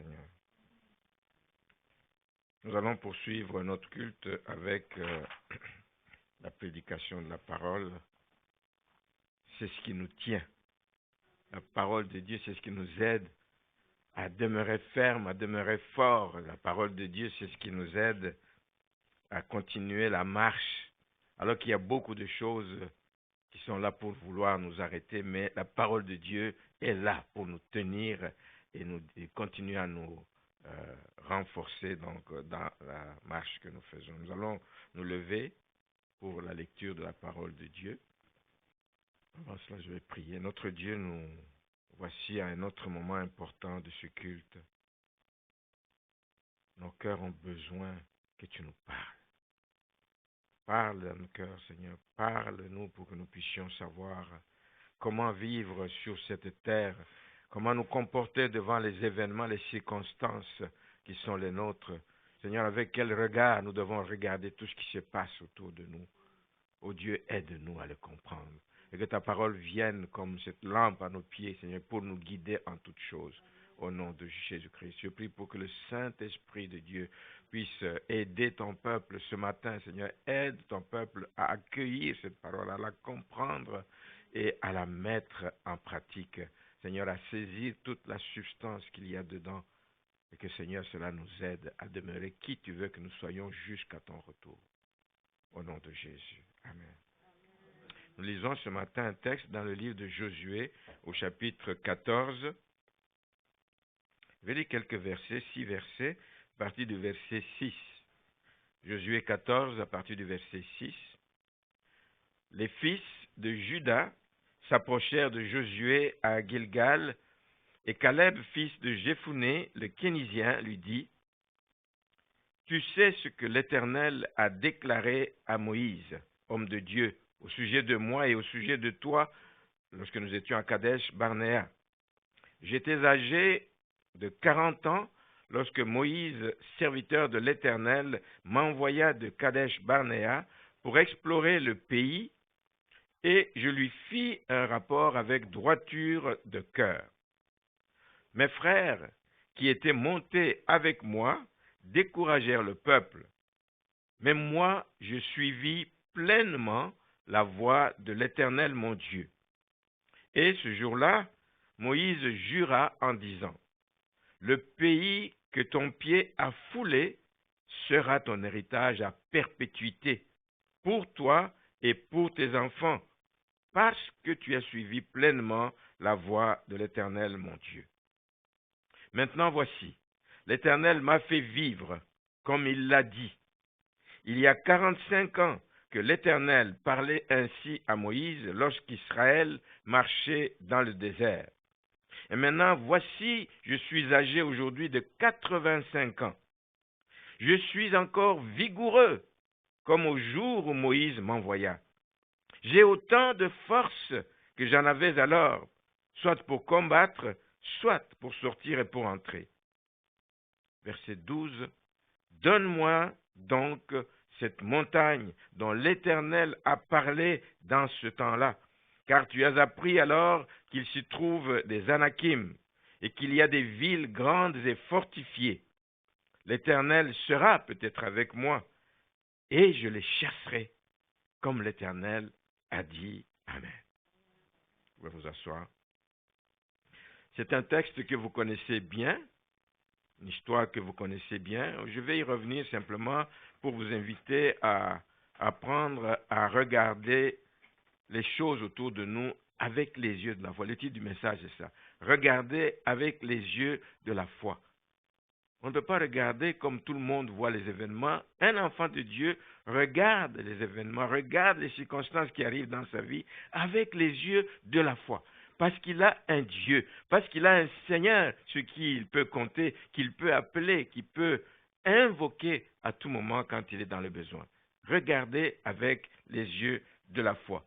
Seigneur. Nous allons poursuivre notre culte avec la prédication de la parole. C'est ce qui nous tient. La parole de Dieu, c'est ce qui nous aide à demeurer ferme, à demeurer fort. La parole de Dieu, c'est ce qui nous aide à continuer la marche. Alors qu'il y a beaucoup de choses qui sont là pour vouloir nous arrêter, mais la parole de Dieu est là pour nous tenir et continuer à nous renforcer donc, dans la marche que nous faisons. Nous allons nous lever pour la lecture de la parole de Dieu. Avant cela, je vais prier. Notre Dieu, nous voici à un autre moment important de ce culte. Nos cœurs ont besoin que tu nous parles. Parle à nos cœurs, Seigneur. Parle-nous pour que nous puissions savoir comment vivre sur cette terre, comment nous comporter devant les événements, les circonstances qui sont les nôtres. Seigneur, avec quel regard nous devons regarder tout ce qui se passe autour de nous. Oh Dieu, aide-nous à le comprendre. Et que ta parole vienne comme cette lampe à nos pieds, Seigneur, pour nous guider en toutes choses. Au nom de Jésus-Christ, je prie pour que le Saint-Esprit de Dieu puisse aider ton peuple ce matin, Seigneur. Aide ton peuple à accueillir cette parole, à la comprendre et à la mettre en pratique. Seigneur, à saisir toute la substance qu'il y a dedans. Et que, Seigneur, cela nous aide à demeurer qui tu veux que nous soyons jusqu'à ton retour. Au nom de Jésus. Amen. Nous lisons ce matin un texte dans le livre de Josué, au chapitre 14. Je vais lire quelques versets, 6 versets, à partir du verset 6. Josué 14, à partir du verset 6. Les fils de Juda s'approchèrent de Josué à Gilgal, et Caleb, fils de Jephuné, le Kénisien, lui dit, « Tu sais ce que l'Éternel a déclaré à Moïse, homme de Dieu, au sujet de moi et au sujet de toi, lorsque nous étions à Kadesh Barnéa. J'étais âgé de 40 ans lorsque Moïse, serviteur de l'Éternel, m'envoya de Kadesh Barnéa pour explorer le pays, et je lui fis un rapport avec droiture de cœur. Mes frères, qui étaient montés avec moi, découragèrent le peuple. Mais moi, je suivis pleinement la voie de l'Éternel mon Dieu. Et ce jour-là, Moïse jura en disant, « Le pays que ton pied a foulé sera ton héritage à perpétuité, pour toi et pour tes enfants, parce que tu as suivi pleinement la voie de l'Éternel mon Dieu. Maintenant voici, l'Éternel m'a fait vivre, comme il l'a dit. Il y a 45 ans que l'Éternel parlait ainsi à Moïse lorsqu'Israël marchait dans le désert. Et maintenant, voici, je suis âgé aujourd'hui de 85 ans. Je suis encore vigoureux, comme au jour où Moïse m'envoya. J'ai autant de force que j'en avais alors, soit pour combattre, soit pour sortir et pour entrer. » Verset 12. « Donne-moi donc cette montagne dont l'Éternel a parlé dans ce temps-là, car tu as appris alors qu'il s'y trouve des Anakim et qu'il y a des villes grandes et fortifiées. L'Éternel sera peut-être avec moi, et je les chasserai, comme l'Éternel a dit. Amen. » Vous pouvez vous asseoir. C'est un texte que vous connaissez bien, une histoire que vous connaissez bien. Je vais y revenir simplement pour vous inviter à apprendre à regarder les choses autour de nous avec les yeux de la foi. Le titre du message est ça. Regarder avec les yeux de la foi. On ne peut pas regarder comme tout le monde voit les événements. Un enfant de Dieu regarde les événements, regarde les circonstances qui arrivent dans sa vie avec les yeux de la foi. Parce qu'il a un Dieu, parce qu'il a un Seigneur sur qui il peut compter, qu'il peut appeler, qu'il peut invoquer à tout moment quand il est dans le besoin. Regardez avec les yeux de la foi.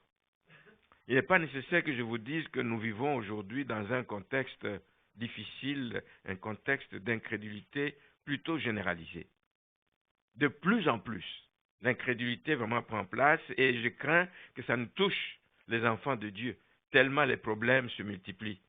Il n'est pas nécessaire que je vous dise que nous vivons aujourd'hui dans un contexte difficile, un contexte d'incrédulité plutôt généralisé. De plus en plus, l'incrédulité vraiment prend place et je crains que ça ne touche les enfants de Dieu, tellement les problèmes se multiplient.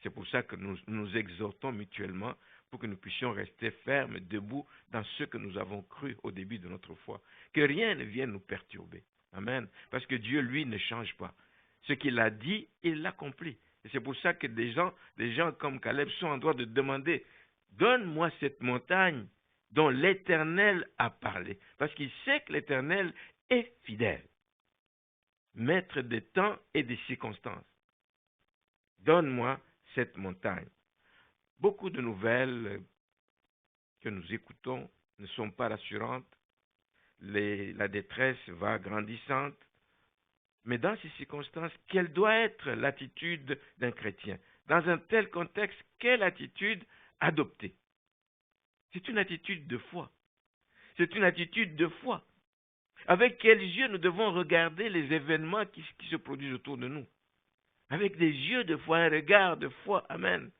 C'est pour ça que nous nous exhortons mutuellement pour que nous puissions rester fermes, debout dans ce que nous avons cru au début de notre foi. Que rien ne vienne nous perturber. Amen. Parce que Dieu, lui, ne change pas. Ce qu'il a dit, il l'accomplit. Et c'est pour ça que des gens comme Caleb sont en droit de demander, donne-moi cette montagne dont l'Éternel a parlé. Parce qu'il sait que l'Éternel est fidèle, maître des temps et des circonstances. Donne-moi cette montagne. Beaucoup de nouvelles que nous écoutons ne sont pas rassurantes. La détresse va grandissante. Mais dans ces circonstances, quelle doit être l'attitude d'un chrétien? Dans un tel contexte, quelle attitude adopter? C'est une attitude de foi. C'est une attitude de foi. Avec quels yeux nous devons regarder les événements qui se produisent autour de nous? Avec des yeux de foi, un regard de foi. Amen.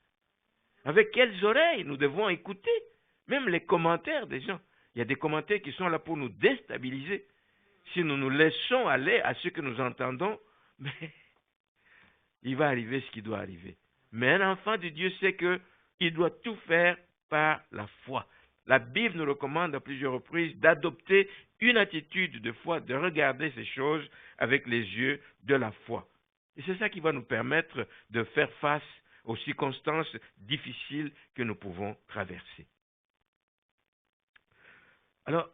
Avec quelles oreilles nous devons écouter? Même les commentaires des gens. Il y a des commentaires qui sont là pour nous déstabiliser. Si nous nous laissons aller à ce que nous entendons, mais il va arriver ce qui doit arriver. Mais un enfant de Dieu sait qu'il doit tout faire par la foi. La Bible nous recommande à plusieurs reprises d'adopter une attitude de foi, de regarder ces choses avec les yeux de la foi. Et c'est ça qui va nous permettre de faire face aux circonstances difficiles que nous pouvons traverser. Alors,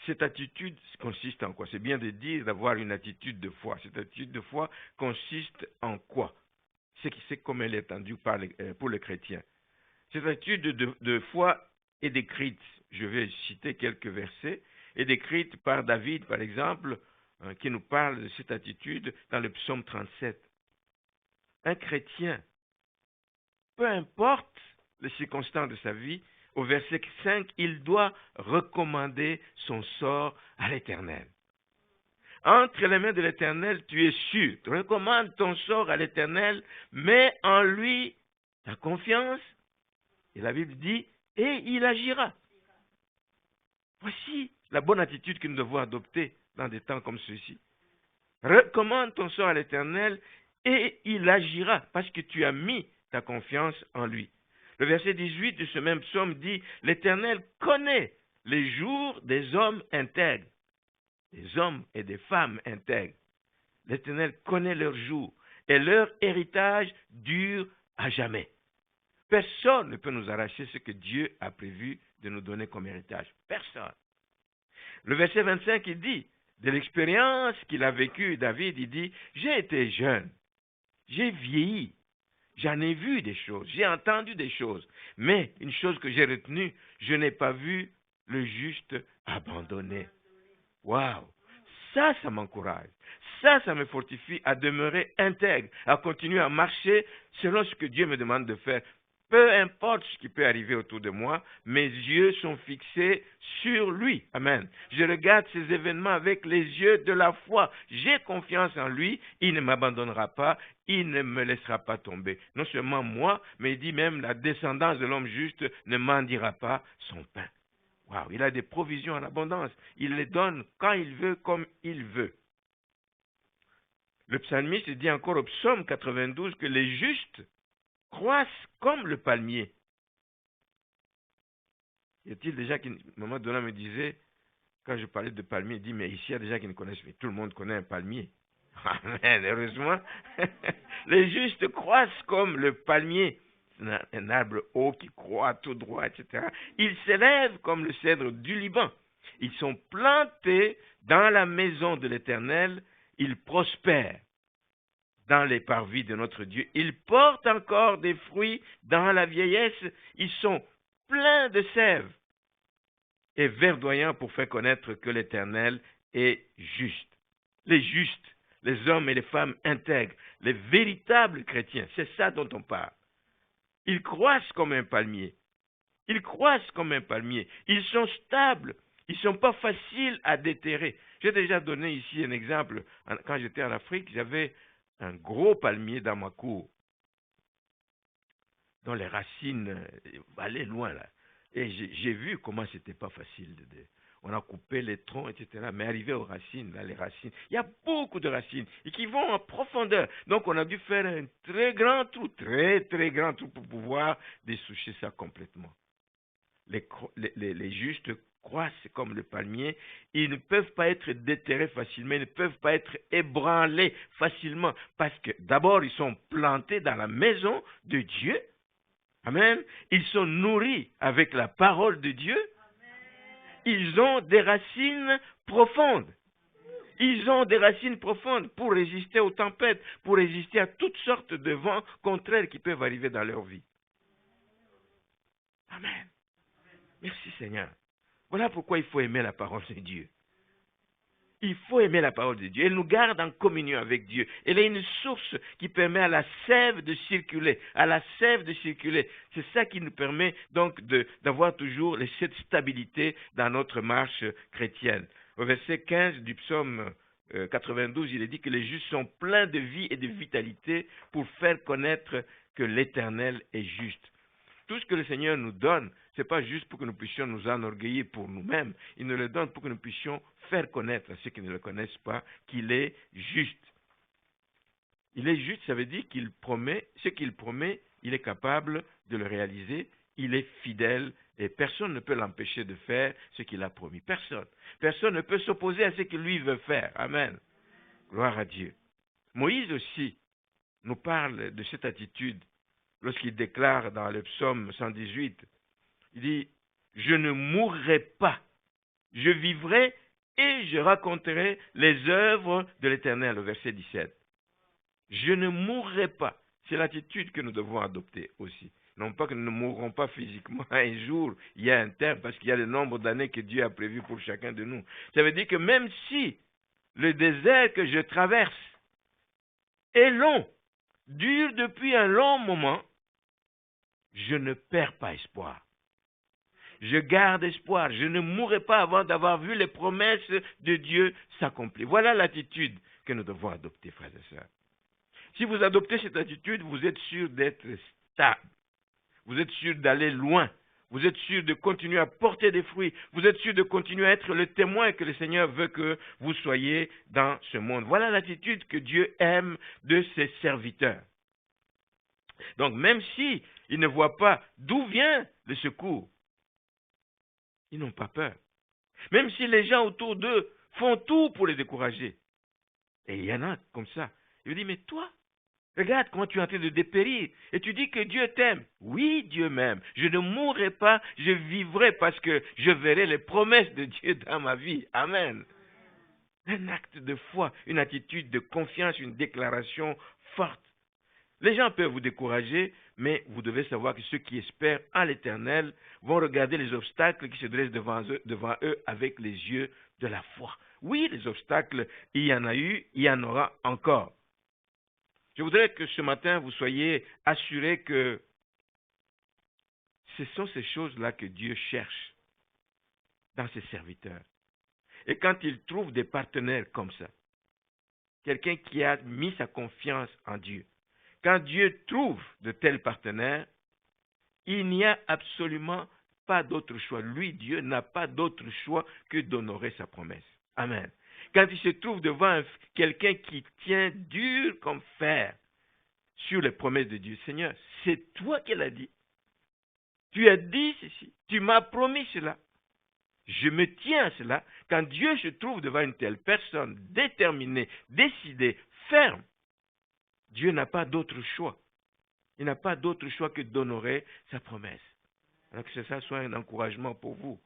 cette attitude consiste en quoi? C'est bien de dire d'avoir une attitude de foi. Cette attitude de foi consiste en quoi? C'est comme elle est entendue pour les chrétiens. Cette attitude de foi est décrite, je vais citer quelques versets, est décrite par David, par exemple, qui nous parle de cette attitude dans le psaume 37. Un chrétien, peu importe les circonstances de sa vie, au verset 5, il doit recommander son sort à l'Éternel. Entre les mains de l'Éternel, tu es sûr. Tu recommandes ton sort à l'Éternel, mets en lui ta confiance. Et la Bible dit, et il agira. Voici la bonne attitude que nous devons adopter dans des temps comme ceux-ci. Recommande ton sort à l'Éternel et il agira parce que tu as mis ta confiance en lui. Le verset 18 de ce même psaume dit, l'Éternel connaît les jours des hommes intègres, des hommes et des femmes intègres. L'Éternel connaît leurs jours et leur héritage dure à jamais. Personne ne peut nous arracher ce que Dieu a prévu de nous donner comme héritage. Personne. Le verset 25, il dit, de l'expérience qu'il a vécue, David, il dit, j'ai été jeune, j'ai vieilli, j'en ai vu des choses, j'ai entendu des choses, mais une chose que j'ai retenue, je n'ai pas vu le juste abandonné. Waouh! Ça m'encourage. Ça me fortifie à demeurer intègre, à continuer à marcher selon ce que Dieu me demande de faire. Peu importe ce qui peut arriver autour de moi, mes yeux sont fixés sur lui. Amen. Je regarde ces événements avec les yeux de la foi. J'ai confiance en lui. Il ne m'abandonnera pas. Il ne me laissera pas tomber. Non seulement moi, mais il dit même la descendance de l'homme juste ne mendira pas son pain. Waouh, il a des provisions en abondance. Il les donne quand il veut, comme il veut. Le psalmiste dit encore au psaume 92 que les justes croissent comme le palmier. Y a-t-il des gens qui, à un moment donné, me disaient, quand je parlais de palmier, il dit, mais ici, il y a des gens qui ne connaissent pas. Tout le monde connaît un palmier. Amen, heureusement. Les justes croissent comme le palmier. Un arbre haut qui croît tout droit, etc. Ils s'élèvent comme le cèdre du Liban. Ils sont plantés dans la maison de l'Éternel. Ils prospèrent dans les parvis de notre Dieu. Ils portent encore des fruits dans la vieillesse. Ils sont pleins de sève et verdoyants pour faire connaître que l'Éternel est juste. Les justes, les hommes et les femmes intègres, les véritables chrétiens, c'est ça dont on parle. Ils croissent comme un palmier. Ils croissent comme un palmier. Ils sont stables. Ils ne sont pas faciles à déterrer. J'ai déjà donné ici un exemple. Quand j'étais en Afrique, j'avais un gros palmier dans ma cour, dont les racines allaient loin là. Et j'ai vu comment c'était pas facile. on a coupé les troncs, etc. Mais arrivé aux racines, là, les racines, il y a beaucoup de racines et qui vont en profondeur. Donc, on a dû faire un très grand trou, très grand trou pour pouvoir dessoucher ça complètement. Les justes croissent comme le palmier, ils ne peuvent pas être déterrés facilement, ils ne peuvent pas être ébranlés facilement, parce que d'abord, ils sont plantés dans la maison de Dieu. Amen. Ils sont nourris avec la parole de Dieu. Ils ont des racines profondes. Ils ont des racines profondes pour résister aux tempêtes, pour résister à toutes sortes de vents contraires qui peuvent arriver dans leur vie. Amen. Merci Seigneur. Voilà pourquoi il faut aimer la parole de Dieu. Il faut aimer la parole de Dieu. Elle nous garde en communion avec Dieu. Elle est une source qui permet à la sève de circuler. À la sève de circuler. C'est ça qui nous permet donc d'avoir toujours cette stabilité dans notre marche chrétienne. Au verset 15 du psaume 92, il est dit que les justes sont pleins de vie et de vitalité pour faire connaître que l'Éternel est juste. Tout ce que le Seigneur nous donne, ce n'est pas juste pour que nous puissions nous enorgueillir pour nous-mêmes. Il nous le donne pour que nous puissions faire connaître à ceux qui ne le connaissent pas qu'il est juste. Il est juste, ça veut dire qu'il promet, ce qu'il promet, il est capable de le réaliser, il est fidèle et personne ne peut l'empêcher de faire ce qu'il a promis. Personne. Personne ne peut s'opposer à ce que lui veut faire. Amen. Gloire à Dieu. Moïse aussi nous parle de cette attitude lorsqu'il déclare dans le psaume 118, il dit, « Je ne mourrai pas, je vivrai et je raconterai les œuvres de l'Éternel », au verset 17. Je ne mourrai pas. C'est l'attitude que nous devons adopter aussi. Non pas que nous ne mourrons pas physiquement un jour, il y a un terme, parce qu'il y a le nombre d'années que Dieu a prévu pour chacun de nous. Ça veut dire que même si le désert que je traverse est long, dure depuis un long moment, je ne perds pas espoir. Je garde espoir. Je ne mourrai pas avant d'avoir vu les promesses de Dieu s'accomplir. Voilà l'attitude que nous devons adopter, frères et sœurs. Si vous adoptez cette attitude, vous êtes sûr d'être stable. Vous êtes sûr d'aller loin. Vous êtes sûr de continuer à porter des fruits. Vous êtes sûr de continuer à être le témoin que le Seigneur veut que vous soyez dans ce monde. Voilà l'attitude que Dieu aime de ses serviteurs. Donc, même si ils ne voient pas d'où vient le secours, ils n'ont pas peur. Même si les gens autour d'eux font tout pour les décourager. Et il y en a comme ça. Il me dit, mais toi, regarde comment tu es en train de dépérir. Et tu dis que Dieu t'aime. Oui, Dieu m'aime. Je ne mourrai pas, je vivrai parce que je verrai les promesses de Dieu dans ma vie. Amen. Un acte de foi, une attitude de confiance, une déclaration forte. Les gens peuvent vous décourager, mais vous devez savoir que ceux qui espèrent en l'Éternel vont regarder les obstacles qui se dressent devant eux avec les yeux de la foi. Oui, les obstacles, il y en a eu, il y en aura encore. Je voudrais que ce matin, vous soyez assurés que ce sont ces choses-là que Dieu cherche dans ses serviteurs. Et quand il trouve des partenaires comme ça, quelqu'un qui a mis sa confiance en Dieu, quand Dieu trouve de tels partenaires, il n'y a absolument pas d'autre choix. Lui, Dieu, n'a pas d'autre choix que d'honorer sa promesse. Amen. Quand il se trouve devant quelqu'un qui tient dur comme fer sur les promesses de Dieu, Seigneur, c'est toi qui l'as dit. Tu as dit ceci. Tu m'as promis cela. Je me tiens à cela. Quand Dieu se trouve devant une telle personne déterminée, décidée, ferme, Dieu n'a pas d'autre choix. Il n'a pas d'autre choix que d'honorer sa promesse. Alors que ça soit un encouragement pour vous.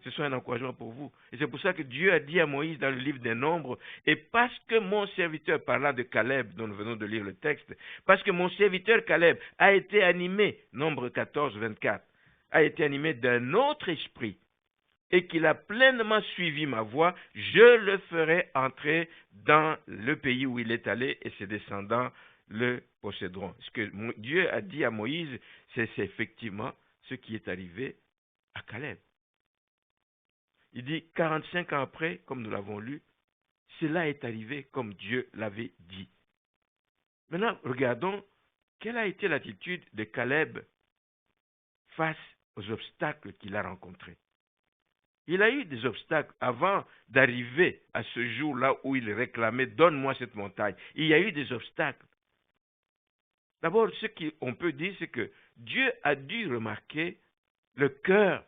Ce soit un encouragement pour vous. Et c'est pour ça que Dieu a dit à Moïse dans le livre des Nombres, et parce que mon serviteur, parlant de Caleb, dont nous venons de lire le texte, parce que mon serviteur Caleb a été animé, Nombre 14, 24, a été animé d'un autre esprit, et qu'il a pleinement suivi ma voie, je le ferai entrer dans le pays où il est allé, et ses descendants le posséderont. Ce que Dieu a dit à Moïse, c'est effectivement ce qui est arrivé à Caleb. Il dit, 45 ans après, comme nous l'avons lu, cela est arrivé comme Dieu l'avait dit. Maintenant, regardons quelle a été l'attitude de Caleb face aux obstacles qu'il a rencontrés. Il a eu des obstacles avant d'arriver à ce jour-là où il réclamait « Donne-moi cette montagne ». Il y a eu des obstacles. D'abord, ce qu'on peut dire, c'est que Dieu a dû remarquer le cœur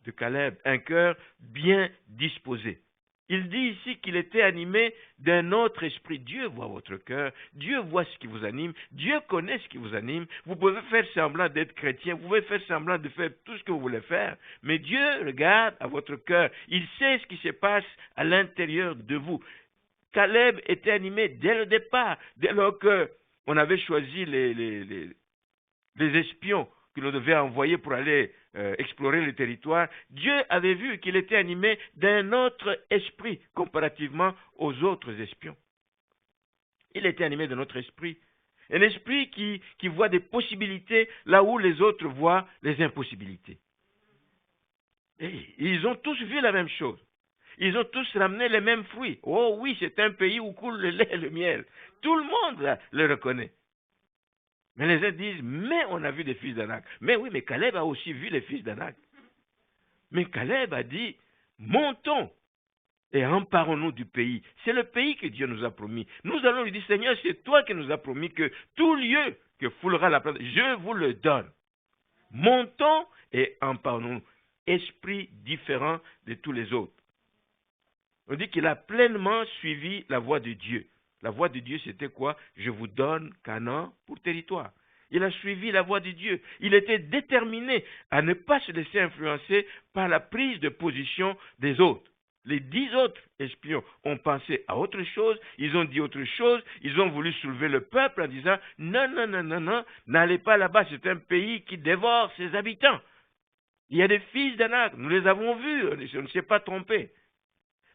de Caleb, un cœur bien disposé. Il dit ici qu'il était animé d'un autre esprit. Dieu voit votre cœur, Dieu voit ce qui vous anime, Dieu connaît ce qui vous anime. Vous pouvez faire semblant d'être chrétien, vous pouvez faire semblant de faire tout ce que vous voulez faire, mais Dieu regarde à votre cœur. Il sait ce qui se passe à l'intérieur de vous. Caleb était animé dès le départ, dès lors qu'on avait choisi les espions que l'on devait envoyer pour aller explorer le territoire. Dieu avait vu qu'il était animé d'un autre esprit comparativement aux autres espions. Il était animé d'un autre esprit. Un esprit qui voit des possibilités là où les autres voient les impossibilités. Et ils ont tous vu la même chose. Ils ont tous ramené les mêmes fruits. Oh oui, c'est un pays où coule le lait et le miel. Tout le monde le reconnaît. Mais les uns disent, mais on a vu les fils d'Anak. Mais oui, mais Caleb a aussi vu les fils d'Anak. Mais Caleb a dit, montons et emparons-nous du pays. C'est le pays que Dieu nous a promis. Nous allons lui dire, Seigneur, c'est toi qui nous as promis que tout lieu que foulera la place, je vous le donne. Montons et emparons-nous. Esprit différent de tous les autres. On dit qu'il a pleinement suivi la voie de Dieu. La voie de Dieu, c'était quoi? Je vous donne Canaan pour territoire. Il a suivi la voie de Dieu. Il était déterminé à ne pas se laisser influencer par la prise de position des autres. Les 10 autres espions ont pensé à autre chose, ils ont dit autre chose, ils ont voulu soulever le peuple en disant « Non, non, non, non, non, n'allez pas là-bas, c'est un pays qui dévore ses habitants. Il y a des fils d'Anak, nous les avons vus, on ne s'est pas trompé. »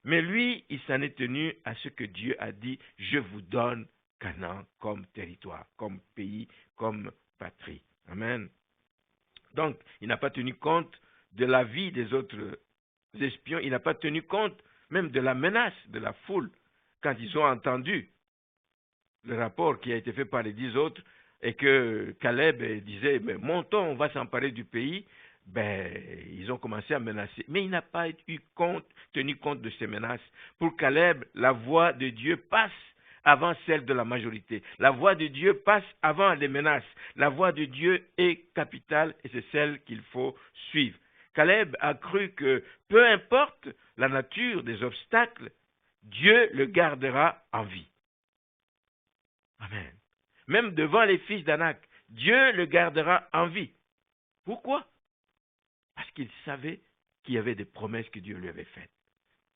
Mais lui, il s'en est tenu à ce que Dieu a dit, je vous donne Canaan comme territoire, comme pays, comme patrie. Amen. Donc, il n'a pas tenu compte de la vie des autres espions, il n'a pas tenu compte même de la menace de la foule. Quand ils ont entendu le rapport qui a été fait par les 10 autres et que Caleb disait, mais montons, on va s'emparer du pays, ils ont commencé à menacer. Mais il n'a pas tenu compte de ces menaces. Pour Caleb, la voix de Dieu passe avant celle de la majorité. La voix de Dieu passe avant les menaces. La voix de Dieu est capitale et c'est celle qu'il faut suivre. Caleb a cru que peu importe la nature des obstacles, Dieu le gardera en vie. Amen. Même devant les fils d'Anak, Dieu le gardera en vie. Pourquoi? Parce qu'il savait qu'il y avait des promesses que Dieu lui avait faites.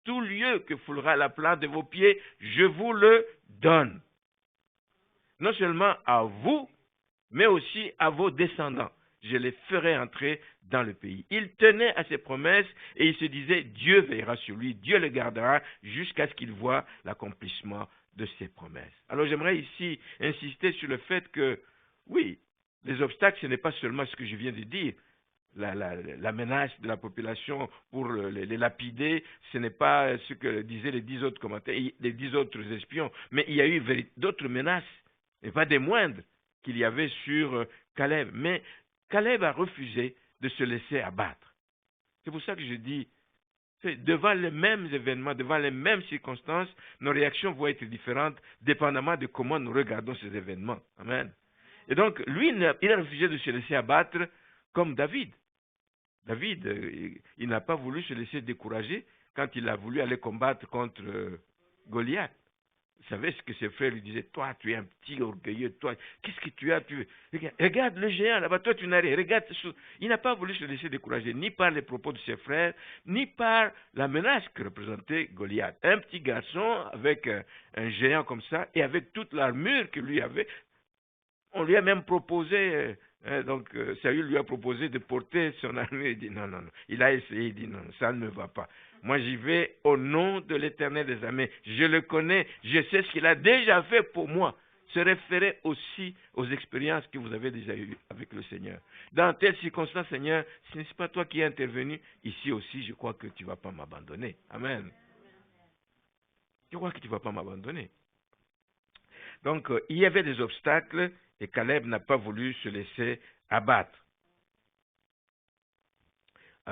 Tout lieu que foulera la plante de vos pieds, je vous le donne. Non seulement à vous, mais aussi à vos descendants. Je les ferai entrer dans le pays. Il tenait à ses promesses et il se disait, Dieu veillera sur lui, Dieu le gardera jusqu'à ce qu'il voie l'accomplissement de ses promesses. Alors j'aimerais ici insister sur le fait que, oui, les obstacles, ce n'est pas seulement ce que je viens de dire. La menace de la population pour les lapider, ce n'est pas ce que disaient les 10 autres commentaires, les 10 autres espions, mais il y a eu d'autres menaces, et pas des moindres, qu'il y avait sur Caleb. Mais Caleb a refusé de se laisser abattre. C'est pour ça que je dis, devant les mêmes événements, devant les mêmes circonstances, nos réactions vont être différentes, dépendamment de comment nous regardons ces événements. Amen. Et donc, lui, il a refusé de se laisser abattre comme David. David, il n'a pas voulu se laisser décourager quand il a voulu aller combattre contre Goliath. Vous savez ce que ses frères lui disaient, toi tu es un petit orgueilleux, toi, qu'est-ce que tu as, regarde le géant là-bas, toi tu n'as rien, regarde. Il n'a pas voulu se laisser décourager, ni par les propos de ses frères, ni par la menace que représentait Goliath. Un petit garçon avec un géant comme ça, et avec toute l'armure qu'il lui avait, on lui a même proposé, Saül lui a proposé de porter son armure. Il dit non, non, non. Il a essayé, il dit non, ça ne me va pas. Moi, j'y vais au nom de l'Éternel des armées. Je le connais, je sais ce qu'il a déjà fait pour moi. Se référer aussi aux expériences que vous avez déjà eues avec le Seigneur. Dans telle circonstance, Seigneur, ce n'est pas toi qui es intervenu. Ici aussi, je crois que tu ne vas pas m'abandonner. Amen. Je crois que tu ne vas pas m'abandonner. Donc, il y avait des obstacles et Caleb n'a pas voulu se laisser abattre.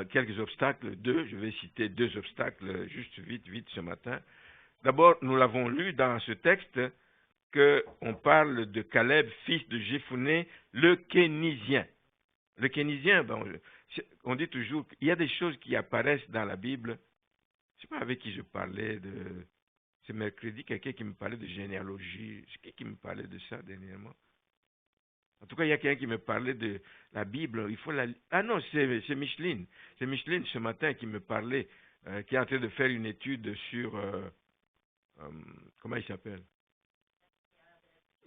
quelques obstacles, je vais citer 2 obstacles juste vite ce matin. D'abord, nous l'avons lu dans ce texte qu'on parle de Caleb, fils de Jéphuné, le Kénizien. Le Kénizien, on dit toujours qu'il y a des choses qui apparaissent dans la Bible. Je ne sais pas avec qui je parlais c'est mercredi, quelqu'un qui me parlait de généalogie. C'est qui me parlait de ça dernièrement? En tout cas, il y a quelqu'un qui me parlait de la Bible. Ah non, c'est Micheline. C'est Micheline ce matin qui me parlait, qui est en train de faire une étude sur, comment il s'appelle?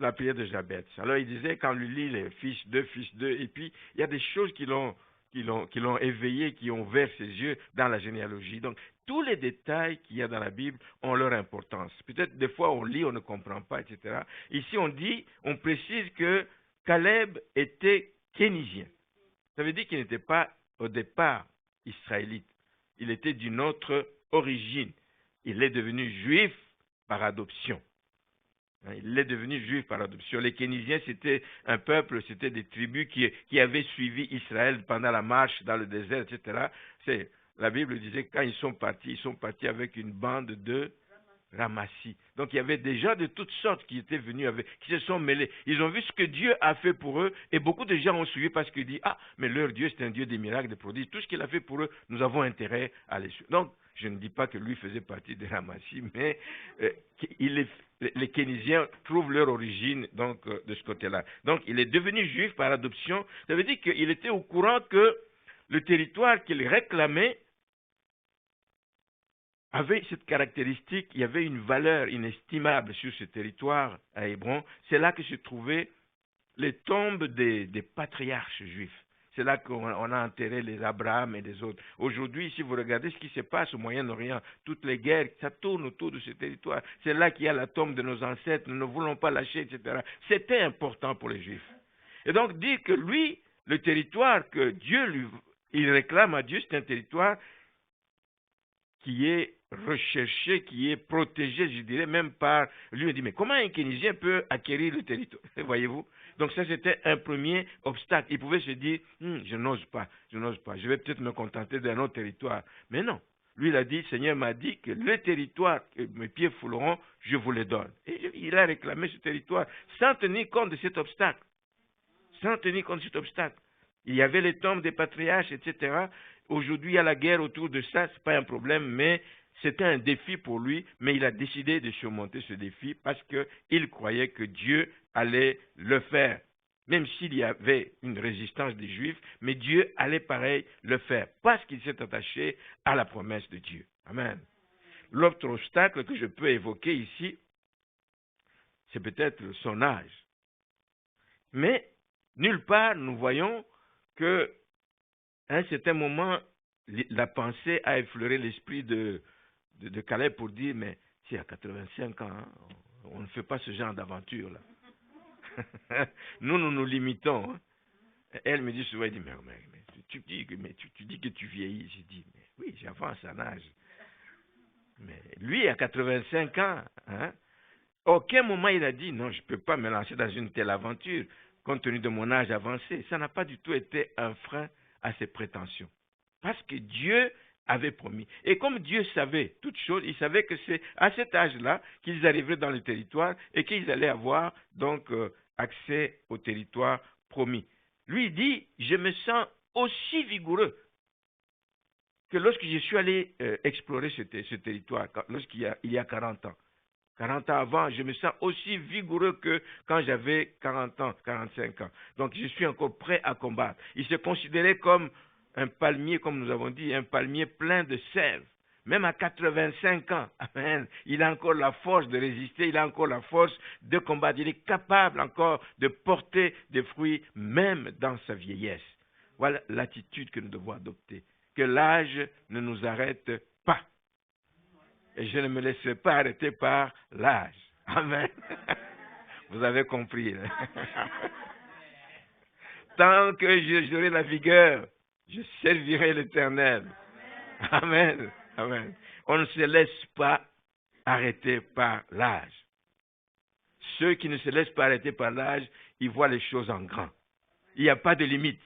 La prière de Jabez. Alors il disait, quand lui lit les fils d'eux, et puis il y a des choses qui l'ont éveillé, qui ont ouvert ses yeux dans la généalogie. Donc, tous les détails qu'il y a dans la Bible ont leur importance. Peut-être des fois on lit, on ne comprend pas, etc. Ici on précise que Caleb était kénizien. Ça veut dire qu'il n'était pas au départ israélite. Il était d'une autre origine. Il est devenu juif par adoption. Il est devenu juif par adoption. Les Kénisiens, c'était un peuple, c'était des tribus qui avaient suivi Israël pendant la marche dans le désert, etc. La Bible disait que quand ils sont partis avec une bande de ramassis. Donc il y avait des gens de toutes sortes qui étaient venus qui se sont mêlés. Ils ont vu ce que Dieu a fait pour eux et beaucoup de gens ont suivi parce qu'ils disent, ah, mais leur Dieu c'est un Dieu des miracles, des prodiges. Tout ce qu'il a fait pour eux, nous avons intérêt à les suivre. Donc je ne dis pas que lui faisait partie des ramassis, mais les Kénisiens trouvent leur origine donc de ce côté-là. Donc il est devenu juif par adoption. Ça veut dire qu'il était au courant que le territoire qu'il réclamait avait cette caractéristique, il y avait une valeur inestimable sur ce territoire à Hébron. C'est là que se trouvaient les tombes des patriarches juifs. C'est là qu'on a enterré les Abraham et les autres. Aujourd'hui, si vous regardez ce qui se passe au Moyen-Orient, toutes les guerres, ça tourne autour de ce territoire. C'est là qu'il y a la tombe de nos ancêtres, nous ne voulons pas lâcher, etc. C'était important pour les Juifs. Et donc, dire que lui, le territoire que Dieu il réclame à Dieu, c'est un territoire qui est recherché, qui est protégé, je dirais, même par lui. Il dit, mais comment un Kénizien peut acquérir le territoire? Voyez-vous? Donc ça, c'était un premier obstacle. Il pouvait se dire, je n'ose pas, je vais peut-être me contenter d'un autre territoire. Mais non. Lui, il a dit, Seigneur m'a dit que le territoire que mes pieds fouleront, je vous le donne. Et il a réclamé ce territoire sans tenir compte de cet obstacle. Sans tenir compte de cet obstacle. Il y avait les tombes des patriarches, etc. Aujourd'hui, il y a la guerre autour de ça, ce n'est pas un problème, mais c'était un défi pour lui, mais il a décidé de surmonter ce défi parce qu'il croyait que Dieu allait le faire. Même s'il y avait une résistance des Juifs, mais Dieu allait pareil le faire parce qu'il s'est attaché à la promesse de Dieu. Amen. L'autre obstacle que je peux évoquer ici, c'est peut-être son âge. Mais nulle part nous voyons qu'à un certain moment, la pensée a effleuré l'esprit de Caleb pour dire, mais si à 85 ans, hein, on ne fait pas ce genre d'aventure là. Nous nous limitons. Hein. Elle me dit souvent, elle dit, mais tu dis que tu vieillis. Je dis, mais oui, j'avance en âge. Mais lui, à 85 ans, hein, à aucun moment il a dit, non, je ne peux pas me lancer dans une telle aventure, compte tenu de mon âge avancé. Ça n'a pas du tout été un frein à ses prétentions. Parce que Dieu avait promis. Et comme Dieu savait toutes choses, il savait que c'est à cet âge-là qu'ils arriveraient dans le territoire et qu'ils allaient avoir donc accès au territoire promis. Lui il dit, je me sens aussi vigoureux que lorsque je suis allé explorer ce territoire, lorsqu'il y a 40 ans. 40 ans avant, je me sens aussi vigoureux que quand j'avais 40 ans, 45 ans. Donc je suis encore prêt à combattre. Il se considérait comme un palmier, comme nous avons dit, un palmier plein de sève. Même à 85 ans, amen, il a encore la force de résister, il a encore la force de combattre. Il est capable encore de porter des fruits, même dans sa vieillesse. Voilà l'attitude que nous devons adopter. Que l'âge ne nous arrête pas. Et je ne me laisserai pas arrêter par l'âge. Amen. Vous avez compris. Tant que j'aurai la vigueur, je servirai l'Éternel. Amen. Amen. On ne se laisse pas arrêter par l'âge. Ceux qui ne se laissent pas arrêter par l'âge, ils voient les choses en grand. Il n'y a pas de limite.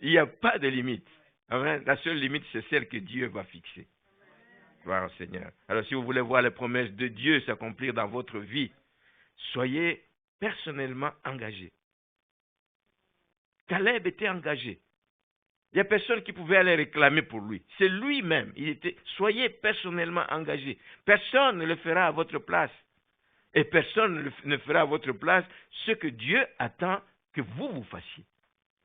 Il n'y a pas de limite. Amen. La seule limite, c'est celle que Dieu va fixer. Gloire au Seigneur. Alors, si vous voulez voir les promesses de Dieu s'accomplir dans votre vie, soyez personnellement engagé. Caleb était engagé. Il n'y a personne qui pouvait aller réclamer pour lui. C'est lui-même. Soyez personnellement engagé. Personne ne le fera à votre place. Et personne ne fera à votre place ce que Dieu attend que vous fassiez.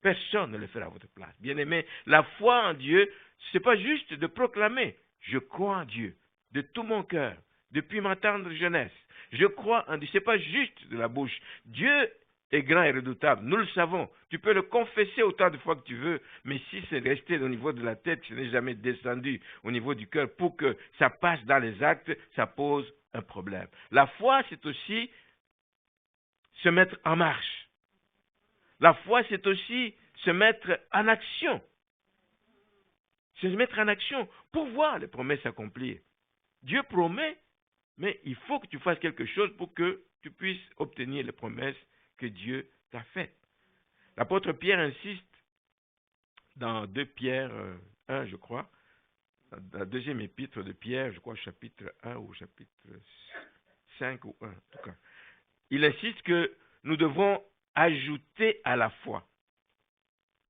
Personne ne le fera à votre place. Bien-aimé, la foi en Dieu, ce n'est pas juste de proclamer. Je crois en Dieu de tout mon cœur, depuis ma tendre jeunesse. Je crois en Dieu. Ce n'est pas juste de la bouche. Dieu est grand et redoutable. Nous le savons. Tu peux le confesser autant de fois que tu veux, mais si c'est resté au niveau de la tête, ce n'est jamais descendu au niveau du cœur pour que ça passe dans les actes, ça pose un problème. La foi, c'est aussi se mettre en marche. La foi, c'est aussi se mettre en action. Se mettre en action pour voir les promesses s'accomplir. Dieu promet, mais il faut que tu fasses quelque chose pour que tu puisses obtenir les promesses que Dieu t'a faites. L'apôtre Pierre insiste dans 2 Pierre 1, je crois, la deuxième épître de Pierre, je crois chapitre 1 ou chapitre 5 ou 1, en tout cas. Il insiste que nous devons ajouter à la foi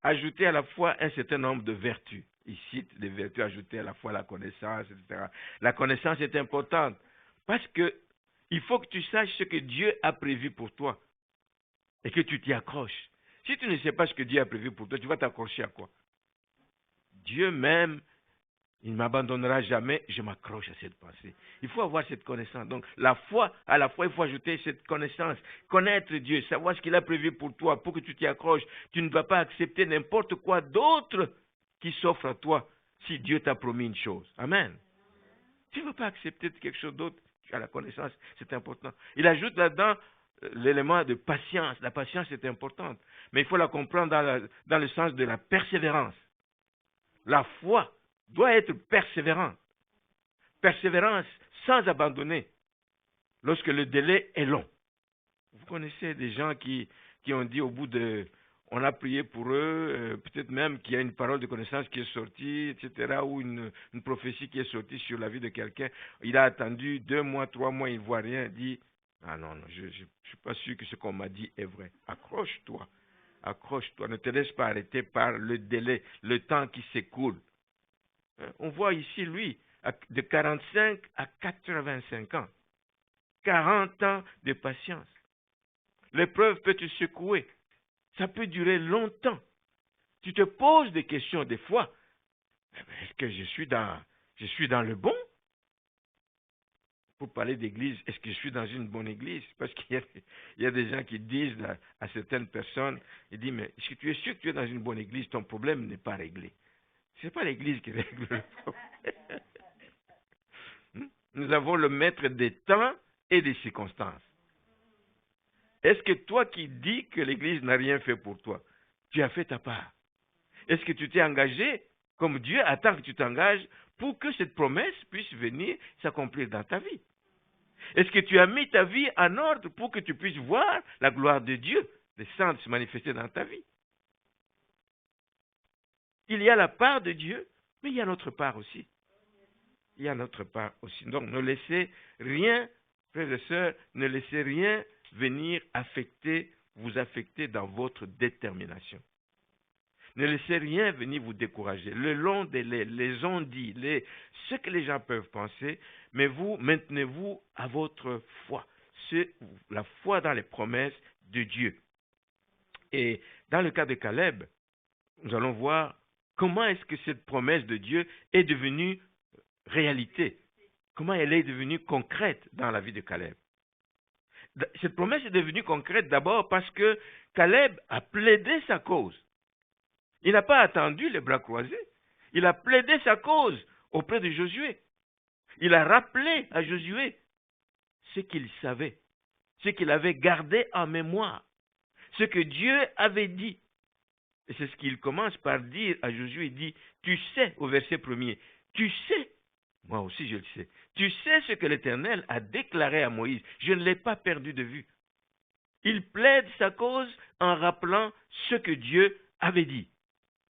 un certain nombre de vertus. Il cite des vertus ajoutées à la foi, la connaissance, etc. La connaissance est importante parce que il faut que tu saches ce que Dieu a prévu pour toi et que tu t'y accroches. Si tu ne sais pas ce que Dieu a prévu pour toi, tu vas t'accrocher à quoi? Dieu même, il ne m'abandonnera jamais, je m'accroche à cette pensée. Il faut avoir cette connaissance. Donc, à la foi, il faut ajouter cette connaissance. Connaître Dieu, savoir ce qu'il a prévu pour toi, pour que tu t'y accroches. Tu ne vas pas accepter n'importe quoi d'autre qui s'offre à toi si Dieu t'a promis une chose. Amen. Tu ne veux pas accepter quelque chose d'autre, tu as la connaissance, c'est important. Il ajoute là-dedans l'élément de patience. La patience est importante, mais il faut la comprendre dans le sens de la persévérance. La foi doit être persévérante. Persévérance sans abandonner lorsque le délai est long. Vous connaissez des gens qui ont dit au bout de... On a prié pour eux, peut-être même qu'il y a une parole de connaissance qui est sortie, etc., ou une prophétie qui est sortie sur la vie de quelqu'un. Il a attendu 2 mois, 3 mois, il ne voit rien. Il dit, ah non, je ne suis pas sûr que ce qu'on m'a dit est vrai. Accroche-toi, accroche-toi. Ne te laisse pas arrêter par le délai, le temps qui s'écoule. On voit ici, lui, de 45 à 85 ans. 40 ans de patience. L'épreuve peut te secouer. Ça peut durer longtemps. Tu te poses des questions des fois. Est-ce que je suis dans le bon? Pour parler d'église, est-ce que je suis dans une bonne église? Parce qu'il y a des gens qui disent à certaines personnes, ils disent, mais est-ce que tu es sûr que tu es dans une bonne église? Ton problème n'est pas réglé. Ce n'est pas l'église qui règle le problème. Nous avons le maître des temps et des circonstances. Est-ce que toi qui dis que l'Église n'a rien fait pour toi, tu as fait ta part? Est-ce que tu t'es engagé comme Dieu attend que tu t'engages pour que cette promesse puisse venir s'accomplir dans ta vie? Est-ce que tu as mis ta vie en ordre pour que tu puisses voir la gloire de Dieu descendre se manifester dans ta vie? Il y a la part de Dieu, mais il y a notre part aussi. Il y a notre part aussi. Donc ne laissez rien, frères et sœurs, ne laissez rien venir vous affecter dans votre détermination. Ne laissez rien venir vous décourager. Le long délai, les on-dit, ce que les gens peuvent penser, mais vous, maintenez-vous à votre foi. C'est la foi dans les promesses de Dieu. Et dans le cas de Caleb, nous allons voir comment est-ce que cette promesse de Dieu est devenue réalité. Comment elle est devenue concrète dans la vie de Caleb. Cette promesse est devenue concrète d'abord parce que Caleb a plaidé sa cause. Il n'a pas attendu les bras croisés. Il a plaidé sa cause auprès de Josué. Il a rappelé à Josué ce qu'il savait, ce qu'il avait gardé en mémoire, ce que Dieu avait dit. Et c'est ce qu'il commence par dire à Josué. Il dit, tu sais, au verset 1er, tu sais, moi aussi je le sais, tu sais ce que l'Éternel a déclaré à Moïse. Je ne l'ai pas perdu de vue. Il plaide sa cause en rappelant ce que Dieu avait dit.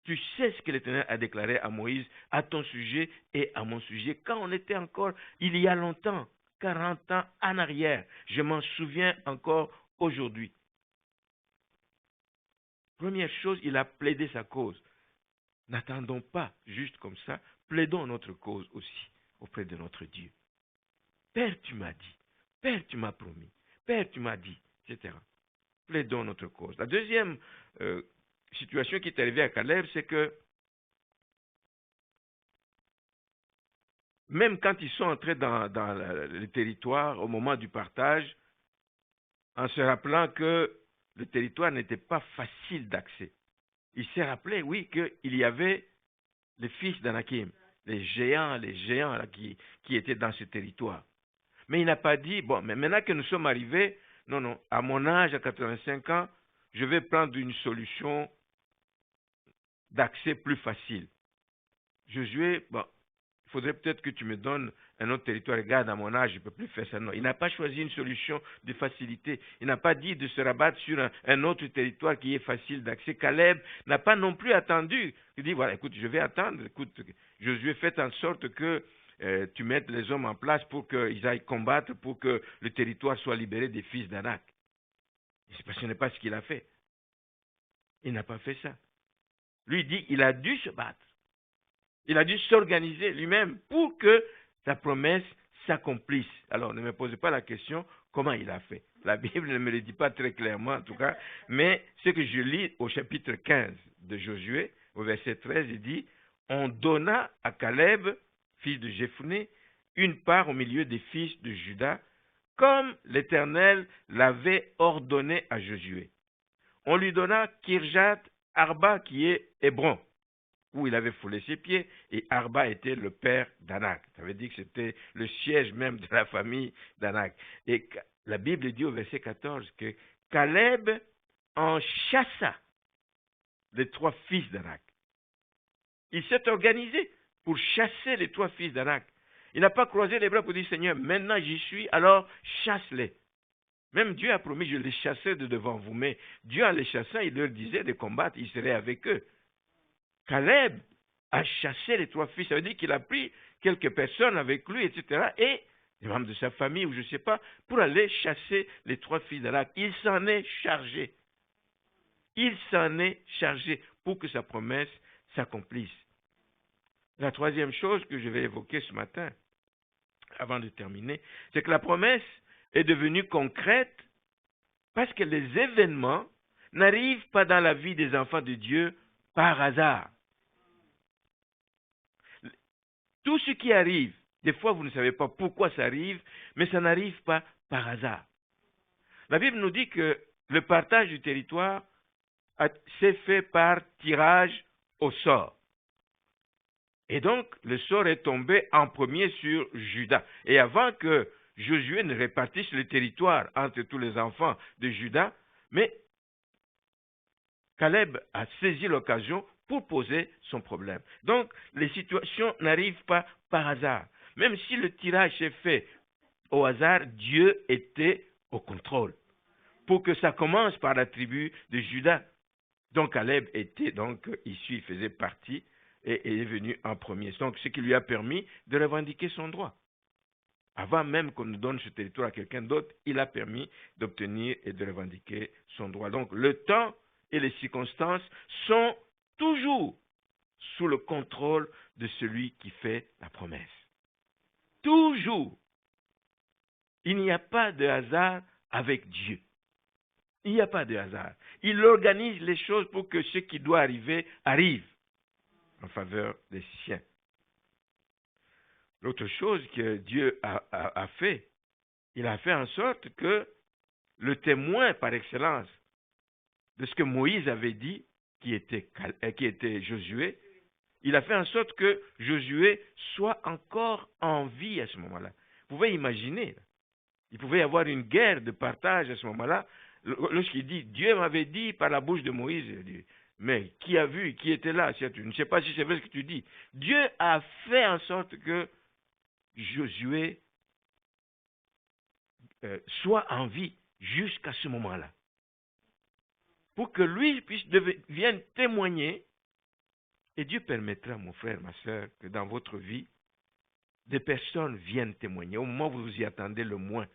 Tu sais ce que l'Éternel a déclaré à Moïse, à ton sujet et à mon sujet, quand on était encore, il y a longtemps, 40 ans en arrière. Je m'en souviens encore aujourd'hui. Première chose, il a plaidé sa cause. N'attendons pas juste comme ça, plaidons notre cause aussi auprès de notre Dieu. Père, tu m'as dit, Père, tu m'as promis, Père, tu m'as dit, etc. Plaidons notre cause. La deuxième situation qui est arrivée à Caleb, c'est que même quand ils sont entrés dans le territoire au moment du partage, en se rappelant que le territoire n'était pas facile d'accès, il s'est rappelé, oui, qu'il y avait les fils d'Anakim, les géants là, qui étaient dans ce territoire. Mais il n'a pas dit, bon, mais maintenant que nous sommes arrivés, non, à mon âge, à 85 ans, je vais prendre une solution d'accès plus facile. Josué, bon, il faudrait peut-être que tu me donnes un autre territoire. Regarde, à mon âge, je ne peux plus faire ça. Non, il n'a pas choisi une solution de facilité. Il n'a pas dit de se rabattre sur un autre territoire qui est facile d'accès. Caleb n'a pas non plus attendu. Il dit, voilà, écoute, je vais attendre. Écoute, Josué, fais en sorte que tu mettes les hommes en place pour qu'ils aillent combattre, pour que le territoire soit libéré des fils d'Anak. Ce n'est pas ce qu'il a fait. Il n'a pas fait ça. Lui dit, il a dû se battre. Il a dû s'organiser lui-même pour que sa promesse s'accomplisse. Alors, ne me posez pas la question comment il a fait. La Bible ne me le dit pas très clairement, en tout cas, mais ce que je lis au chapitre 15 de Josué, au verset 13, il dit, « On donna à Caleb, fils de Jephunné, une part au milieu des fils de Juda, comme l'Éternel l'avait ordonné à Josué. On lui donna Kirjat Arba, qui est Hébron, où il avait foulé ses pieds, et Arba était le père d'Anak. Ça veut dire que c'était le siège même de la famille d'Anak. Et la Bible dit au verset 14 que Caleb en chassa les 3 fils d'Anak. Il s'est organisé pour chasser les 3 fils d'Anak. Il n'a pas croisé les bras pour dire, Seigneur, maintenant j'y suis, alors chasse-les. Même Dieu a promis, je les chasserai de devant vous, mais Dieu en les chassant, il leur disait de combattre, il serait avec eux. Caleb a chassé les 3 fils, ça veut dire qu'il a pris quelques personnes avec lui, etc., et les membres de sa famille, ou je ne sais pas, pour aller chasser les 3 fils d'Anak. Il s'en est chargé. Il s'en est chargé pour que sa promesse s'accomplisse. La troisième chose que je vais évoquer ce matin, avant de terminer, c'est que la promesse est devenue concrète parce que les événements n'arrivent pas dans la vie des enfants de Dieu par hasard. Tout ce qui arrive, des fois vous ne savez pas pourquoi ça arrive, mais ça n'arrive pas par hasard. La Bible nous dit que le partage du territoire s'est fait par tirage au sort. Et donc, le sort est tombé en premier sur Juda. Et avant que Josué ne répartisse le territoire entre tous les enfants de Juda, mais Caleb a saisi l'occasion pour poser son problème. Donc, les situations n'arrivent pas par hasard. Même si le tirage s'est fait au hasard, Dieu était au contrôle. Pour que ça commence par la tribu de Juda. Donc, Caleb était donc issu, il faisait partie et est venu en premier. Donc, ce qui lui a permis de revendiquer son droit. Avant même qu'on ne donne ce territoire à quelqu'un d'autre, il a permis d'obtenir et de revendiquer son droit. Donc, le temps et les circonstances sont toujours sous le contrôle de celui qui fait la promesse. Toujours. Il n'y a pas de hasard avec Dieu. Il n'y a pas de hasard. Il organise les choses pour que ce qui doit arriver arrive en faveur des siens. L'autre chose que Dieu a fait, il a fait en sorte que le témoin par excellence de ce que Moïse avait dit, qui était Josué, il a fait en sorte que Josué soit encore en vie à ce moment-là. Vous pouvez imaginer, il pouvait y avoir une guerre de partage à ce moment-là. Lorsqu'il dit, Dieu m'avait dit par la bouche de Moïse, il dit, mais qui a vu, qui était là? Je ne sais pas si c'est vrai ce que tu dis. Dieu a fait en sorte que Josué soit en vie jusqu'à ce moment-là. Pour que lui vienne témoigner Et Dieu permettra, mon frère, ma soeur, que dans votre vie, des personnes viennent témoigner au moment où vous vous y attendez le moins.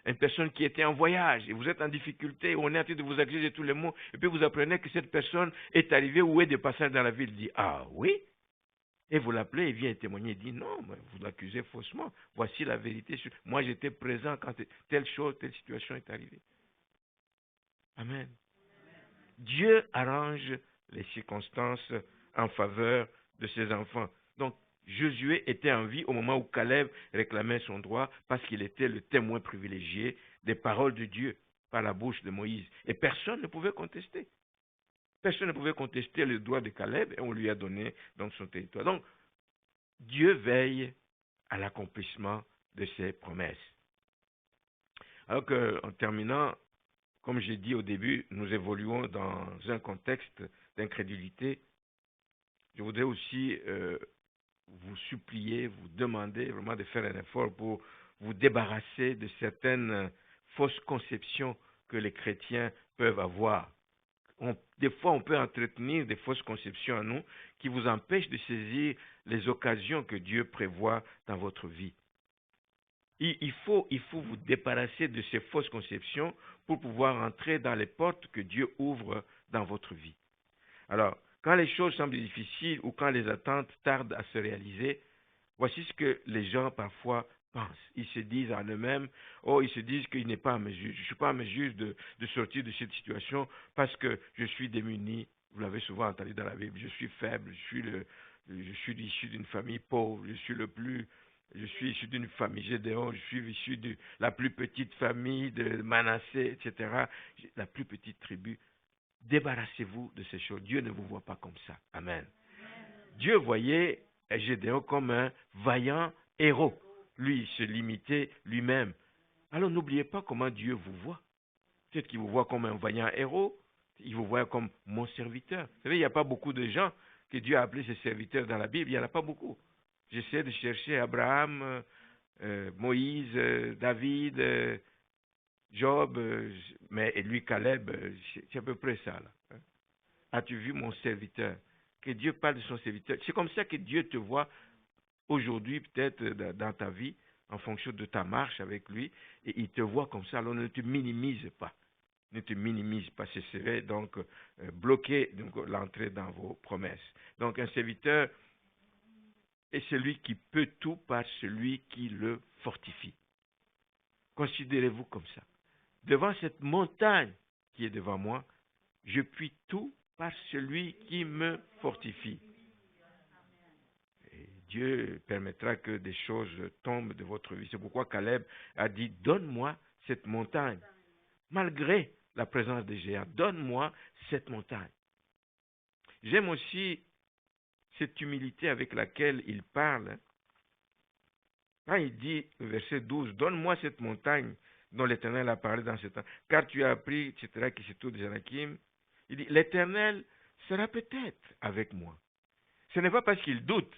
Une personne qui était en voyage et vous êtes en difficulté, on est en train de vous accuser de tous les maux, et puis vous apprenez que cette personne est arrivée ou est de passage dans la ville, il dit, ah oui? Et vous l'appelez, il vient témoigner, il dit, non, mais vous l'accusez faussement, voici la vérité. Moi j'étais présent quand telle chose, telle situation est arrivée. Amen. Dieu arrange les circonstances en faveur de ses enfants. Donc, Josué était en vie au moment où Caleb réclamait son droit parce qu'il était le témoin privilégié des paroles de Dieu par la bouche de Moïse. Et personne ne pouvait contester. Personne ne pouvait contester le droit de Caleb et on lui a donné donc son territoire. Donc, Dieu veille à l'accomplissement de ses promesses. Alors qu'en terminant, comme j'ai dit au début, nous évoluons dans un contexte d'incrédulité. Je voudrais aussi vous supplier, vous demander vraiment de faire un effort pour vous débarrasser de certaines fausses conceptions que les chrétiens peuvent avoir. Des fois, on peut entretenir des fausses conceptions en nous qui vous empêchent de saisir les occasions que Dieu prévoit dans votre vie. Il faut vous débarrasser de ces fausses conceptions pour pouvoir entrer dans les portes que Dieu ouvre dans votre vie. Alors, quand les choses semblent difficiles ou quand les attentes tardent à se réaliser, voici ce que les gens parfois pensent. Ils se disent en eux-mêmes, ils se disent qu'il n'est pas en mesure. Je ne suis pas en mesure de sortir de cette situation parce que je suis démuni. Vous l'avez souvent entendu dans la Bible. Je suis faible, je suis issu d'une famille pauvre, je suis issu d'une famille Gédéon, je suis issu de la plus petite famille de Manassé, etc. La plus petite tribu. Débarrassez-vous de ces choses. Dieu ne vous voit pas comme ça. Amen. Dieu voyait Gédéon comme un vaillant héros. Lui, il se limitait lui-même. Alors n'oubliez pas comment Dieu vous voit. Peut-être qu'il vous voit comme un vaillant héros. Il vous voit comme mon serviteur. Vous savez, il n'y a pas beaucoup de gens que Dieu a appelés ses serviteurs dans la Bible. Il n'y en a pas beaucoup. J'essaie de chercher Abraham, Moïse, David, Job, mais et lui, Caleb, c'est à peu près ça. Là. As-tu vu mon serviteur? Que Dieu parle de son serviteur. C'est comme ça que Dieu te voit aujourd'hui, peut-être dans ta vie, en fonction de ta marche avec lui, et il te voit comme ça. Alors ne te minimise pas. Ne te minimise pas. Ce serait donc bloquer l'entrée dans vos promesses. Donc un serviteur est celui qui peut tout par celui qui le fortifie. Considérez-vous comme ça. Devant cette montagne qui est devant moi, je puis tout par celui qui me fortifie. Et Dieu permettra que des choses tombent de votre vie. C'est pourquoi Caleb a dit, donne-moi cette montagne. Malgré la présence des géants, donne-moi cette montagne. J'aime aussi cette humilité avec laquelle il parle. Quand il dit, verset 12, donne-moi cette montagne dont l'Éternel a parlé dans ce temps, car tu as appris, etc., qui c'est tout des Anakim. Il dit, l'Éternel sera peut-être avec moi. Ce n'est pas parce qu'il doute.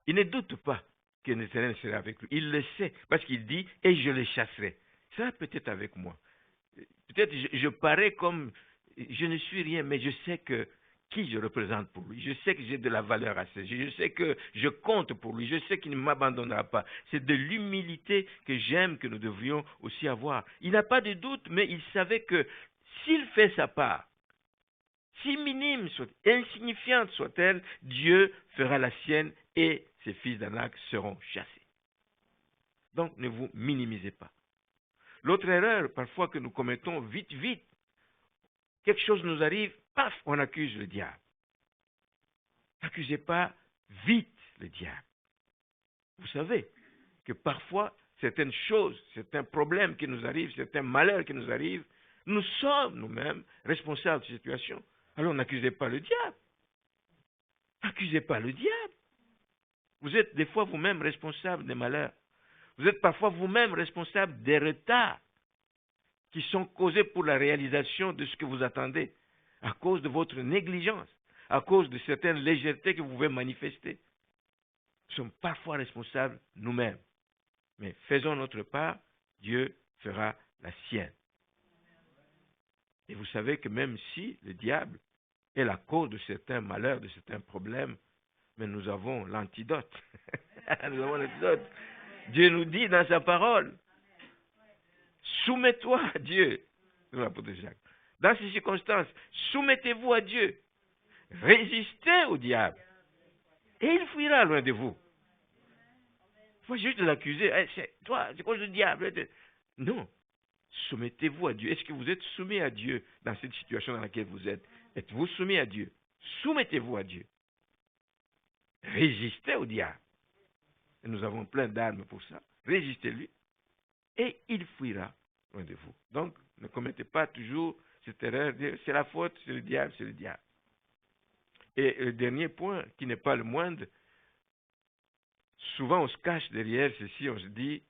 Il ne doute pas que l'Éternel sera avec lui. Il le sait, parce qu'il dit, et je le chasserai. Il sera peut-être avec moi. Peut-être je parais comme, je ne suis rien, mais je sais que qui je représente pour lui. Je sais que j'ai de la valeur à ses yeux. Je sais que je compte pour lui. Je sais qu'il ne m'abandonnera pas. C'est de l'humilité que j'aime que nous devrions aussi avoir. Il n'a pas de doute, mais il savait que s'il fait sa part, si minime soit, insignifiante soit-elle, Dieu fera la sienne et ses fils d'Anak seront chassés. Donc ne vous minimisez pas. L'autre erreur parfois que nous commettons vite, quelque chose nous arrive, paf, on accuse le diable. N'accusez pas vite le diable. Vous savez que parfois, certaines choses, certains problèmes qui nous arrivent, certains malheurs qui nous arrivent, nous sommes nous-mêmes responsables de cette situation. Alors n'accusez pas le diable. N'accusez pas le diable. Vous êtes des fois vous-même responsable des malheurs. Vous êtes parfois vous-même responsable des retards qui sont causés pour la réalisation de ce que vous attendez, à cause de votre négligence, à cause de certaines légèretés que vous pouvez manifester. Nous sommes parfois responsables nous-mêmes. Mais faisons notre part, Dieu fera la sienne. Et vous savez que même si le diable est la cause de certains malheurs, de certains problèmes, mais nous avons l'antidote. Nous avons l'antidote. Dieu nous dit dans sa parole, soumets-toi à Dieu, l'apôtre Jacques. Dans ces circonstances, soumettez-vous à Dieu. Résistez au diable. Et il fuira loin de vous. Il faut juste l'accuser. Hey, c'est toi, c'est quoi le diable? Non. Soumettez-vous à Dieu. Est-ce que vous êtes soumis à Dieu dans cette situation dans laquelle vous êtes? Êtes-vous soumis à Dieu? Soumettez-vous à Dieu. Résistez au diable. Et nous avons plein d'armes pour ça. Résistez-lui. Et il fuira loin de vous. Donc, ne commettez pas toujours cette erreur de c'est la faute, c'est le diable, c'est le diable. Et le dernier point, qui n'est pas le moindre, souvent on se cache derrière ceci, on se dit,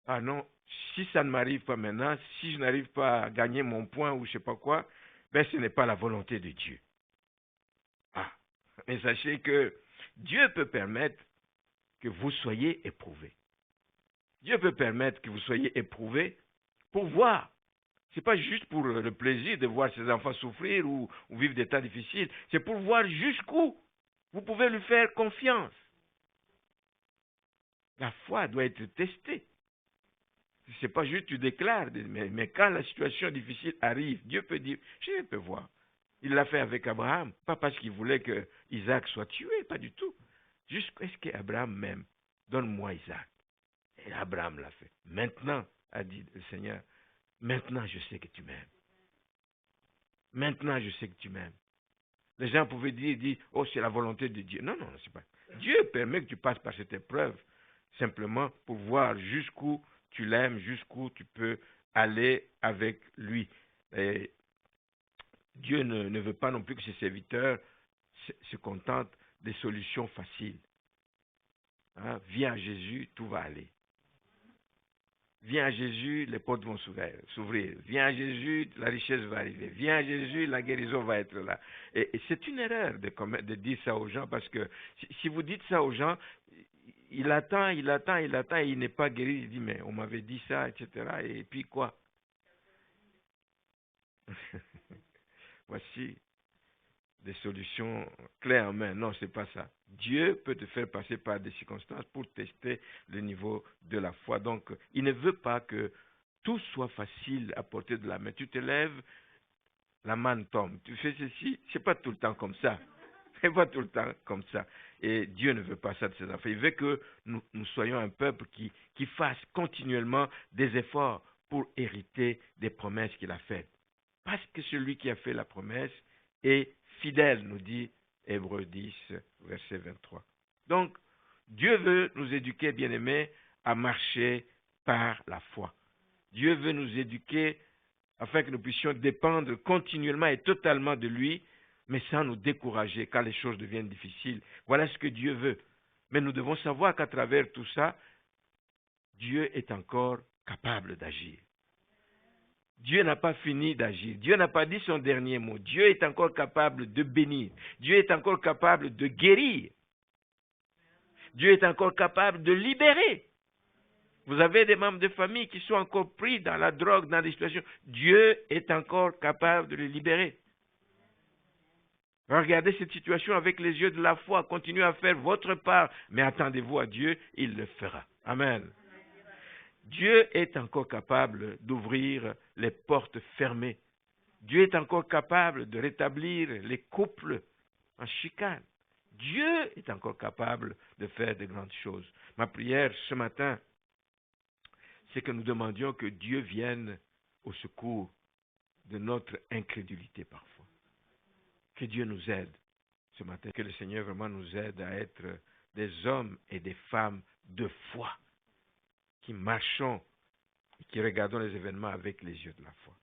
ah non, si ça ne m'arrive pas maintenant, si je n'arrive pas à gagner mon point ou je ne sais pas quoi, ben ce n'est pas la volonté de Dieu. Ah, mais sachez que Dieu peut permettre que vous soyez éprouvés. Dieu peut permettre que vous soyez éprouvés pour voir. Ce n'est pas juste pour le plaisir de voir ses enfants souffrir ou vivre des temps difficiles. C'est pour voir jusqu'où vous pouvez lui faire confiance. La foi doit être testée. Ce n'est pas juste tu déclares, mais quand la situation difficile arrive, Dieu peut dire, je peux voir. Il l'a fait avec Abraham, pas parce qu'il voulait que Isaac soit tué, pas du tout. Juste est-ce qu'Abraham m'aime? Donne-moi Isaac. Et Abraham l'a fait. Maintenant, a dit le Seigneur, maintenant je sais que tu m'aimes. Maintenant je sais que tu m'aimes. Les gens pouvaient dire, oh c'est la volonté de Dieu. Non, non, c'est pas. Dieu permet que tu passes par cette épreuve, simplement pour voir jusqu'où tu l'aimes, jusqu'où tu peux aller avec lui. Et Dieu ne veut pas non plus que ses serviteurs se contentent des solutions faciles. Hein? Viens à Jésus, tout va aller. Viens à Jésus, les portes vont s'ouvrir. Viens à Jésus, la richesse va arriver. Viens à Jésus, la guérison va être là. Et c'est une erreur de dire ça aux gens, parce que si vous dites ça aux gens, il attend, et il n'est pas guéri. Il dit, mais on m'avait dit ça, etc. Et puis quoi? Voici des solutions clés en main. Non, ce n'est pas ça. Dieu peut te faire passer par des circonstances pour tester le niveau de la foi. Donc, il ne veut pas que tout soit facile à portée de la main. Tu te lèves, la manne tombe. Tu fais ceci, c'est pas tout le temps comme ça. C'est pas tout le temps comme ça. Et Dieu ne veut pas ça de ses enfants. Il veut que nous soyons un peuple qui fasse continuellement des efforts pour hériter des promesses qu'il a faites. Parce que celui qui a fait la promesse est fidèle, nous dit Hébreux 10, verset 23. Donc, Dieu veut nous éduquer, bien-aimés, à marcher par la foi. Dieu veut nous éduquer afin que nous puissions dépendre continuellement et totalement de lui, mais sans nous décourager quand les choses deviennent difficiles. Voilà ce que Dieu veut. Mais nous devons savoir qu'à travers tout ça, Dieu est encore capable d'agir. Dieu n'a pas fini d'agir. Dieu n'a pas dit son dernier mot. Dieu est encore capable de bénir. Dieu est encore capable de guérir. Dieu est encore capable de libérer. Vous avez des membres de famille qui sont encore pris dans la drogue, dans des situations. Dieu est encore capable de les libérer. Regardez cette situation avec les yeux de la foi. Continuez à faire votre part, mais attendez-vous à Dieu, il le fera. Amen. Dieu est encore capable d'ouvrir les portes fermées. Dieu est encore capable de rétablir les couples en chicane. Dieu est encore capable de faire de grandes choses. Ma prière ce matin, c'est que nous demandions que Dieu vienne au secours de notre incrédulité parfois. Que Dieu nous aide ce matin, que le Seigneur vraiment nous aide à être des hommes et des femmes de foi, qui marchons et qui regardons les événements avec les yeux de la foi.